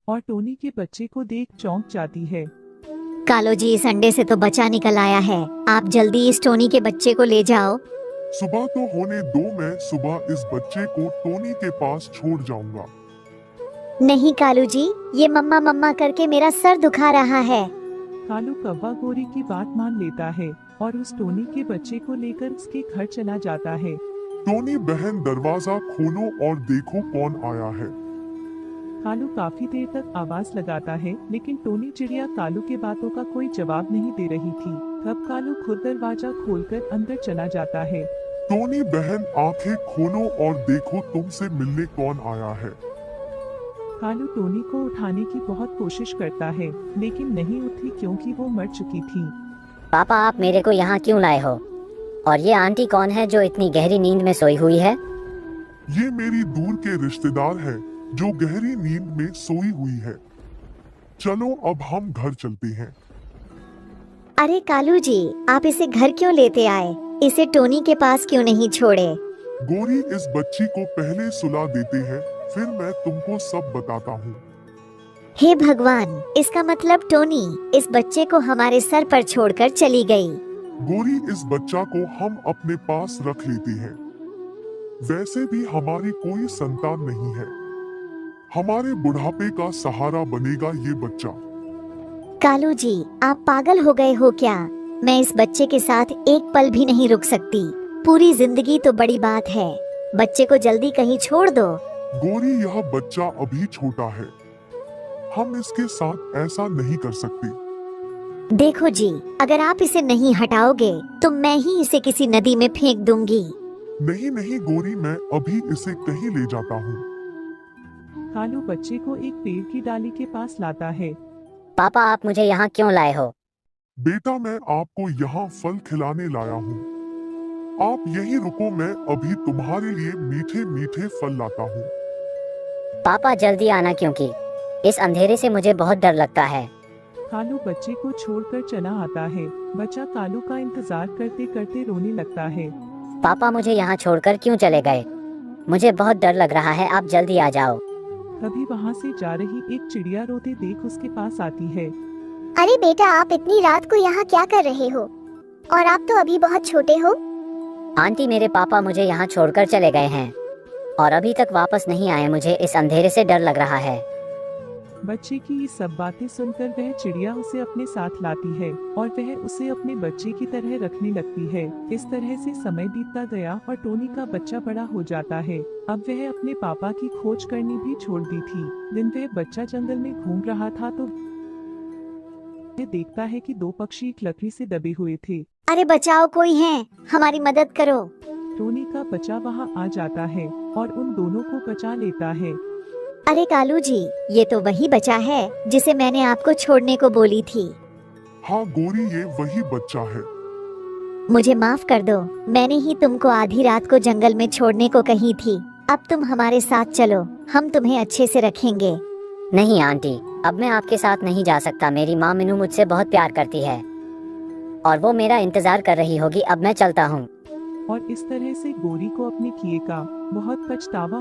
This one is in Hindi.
और टोनी के बच्चे को देख चौंक जाती है। कालो जी, इस अंडे से तो बच्चा निकल आया है। आप जल्दी इस टोनी के बच्चे को ले जाओ। सुबह तो होने दो, मैं सुबह इस बच्चे को टोनी के पास छोड़ जाऊंगा। नहीं कालू जी, ये मम्मा मम्मा करके मेरा सर दुखा रहा है। कालू कौवा गोरी की बात मान लेता है और उस टोनी के बच्चे को लेकर उसके घर चला जाता है। टोनी बहन, दरवाजा खोलो और देखो कौन आया है। कालू काफी देर तक आवाज लगाता है, लेकिन टोनी चिड़िया कालू के बातों का कोई जवाब नहीं दे रही थी। तब कालू खुद दरवाजा खोलकर अंदर चला जाता है। टोनी बहन, आंखें खोलो और देखो तुमसे मिलने कौन आया है। कालू टोनी को उठाने की बहुत कोशिश करता है, लेकिन नहीं उठी क्योंकि वो मर चुकी थी। पापा, आप मेरे को यहाँ क्यों लाए हो? और ये आंटी कौन है जो इतनी गहरी नींद में सोई हुई है? ये मेरी दूर के रिश्तेदार है जो गहरी नींद में सोई हुई है। चलो अब हम घर चलते हैं। अरे कालू जी, आप इसे घर क्यों लेते आए? इसे टोनी के पास क्यों नहीं छोड़े? गोरी, इस बच्ची को पहले सुला देते हैं, फिर मैं तुमको सब बताता हूँ। हे भगवान, इसका मतलब टोनी इस बच्चे को हमारे सर पर छोड़कर चली गई। गोरी, इस बच्चा को हम अपने पास रख लेते हैं। वैसे भी हमारी कोई संतान नहीं है। हमारे बुढ़ापे का सहारा बनेगा ये बच्चा। कालू जी, आप पागल हो गए हो क्या? मैं इस बच्चे के साथ एक पल भी नहीं रुक सकती। पूरी जिंदगी तो बड़ी बात है। बच्चे को जल्दी कहीं छोड़ दो। गोरी, यह बच्चा अभी छोटा है। हम इसके साथ ऐसा नहीं कर सकते। देखो जी, अगर आप इसे नहीं हटाओगे तो मैं ही इसे किसी नदी में फेंक दूंगी। नहीं नहीं गोरी, मैं अभी इसे कहीं ले जाता हूँ। कालू बच्चे को एक पेड़ की डाली के पास लाता है। पापा, आप मुझे यहाँ क्यों लाए हो? बेटा, मैं आपको यहाँ फल खिलाने लाया हूँ। आप यहीं रुको, मैं अभी तुम्हारे लिए मीठे मीठे फल लाता हूँ। पापा, जल्दी आना, क्योंकि इस अंधेरे से मुझे बहुत डर लगता है। कालू बच्चे को छोड़कर चला आता है। बच्चा कालू का इंतजार करते करते रोने लगता है। पापा, मुझे यहाँ छोड़कर क्यों चले गए? मुझे बहुत डर लग रहा है, आप जल्दी आ जाओ। तभी वहाँ से जा रही एक चिड़िया रोते देख उसके पास आती है। अरे बेटा, आप इतनी रात को यहाँ क्या कर रहे हो? और आप तो अभी बहुत छोटे हो। आंटी, मेरे पापा मुझे यहाँ छोड़कर चले गए हैं और अभी तक वापस नहीं आए। मुझे इस अंधेरे से डर लग रहा है। बच्चे की ये सब बातें सुनकर वह चिड़िया उसे अपने साथ लाती है और वह उसे अपने बच्चे की तरह रखने लगती है। इस तरह से समय बीतता गया और टोनी का बच्चा बड़ा हो जाता है। अब वह अपने पापा की खोज करनी भी छोड़ दी थी। दिन वह बच्चा जंगल में घूम रहा था तो वह देखता है कि दो पक्षी एक लकड़ी से दबे हुए थे। अरे बचाओ, कोई है, हमारी मदद करो। टोनी का बच्चा वहाँ आ जाता है और उन दोनों को बचा लेता है। अरे कालू जी, ये तो वही बच्चा है जिसे मैंने आपको छोड़ने को बोली थी। हाँ गोरी, ये वही बच्चा है। मुझे माफ कर दो, मैंने ही तुमको आधी रात को जंगल में छोड़ने को कही थी। अब तुम हमारे साथ चलो, हम तुम्हें अच्छे से रखेंगे। नहीं आंटी, अब मैं आपके साथ नहीं जा सकता। मेरी माँ मीनू मुझसे बहुत प्यार करती है और वो मेरा इंतजार कर रही होगी। अब मैं चलता हूँ। और इस तरह से गोरी को अपने किए का बहुत पछतावा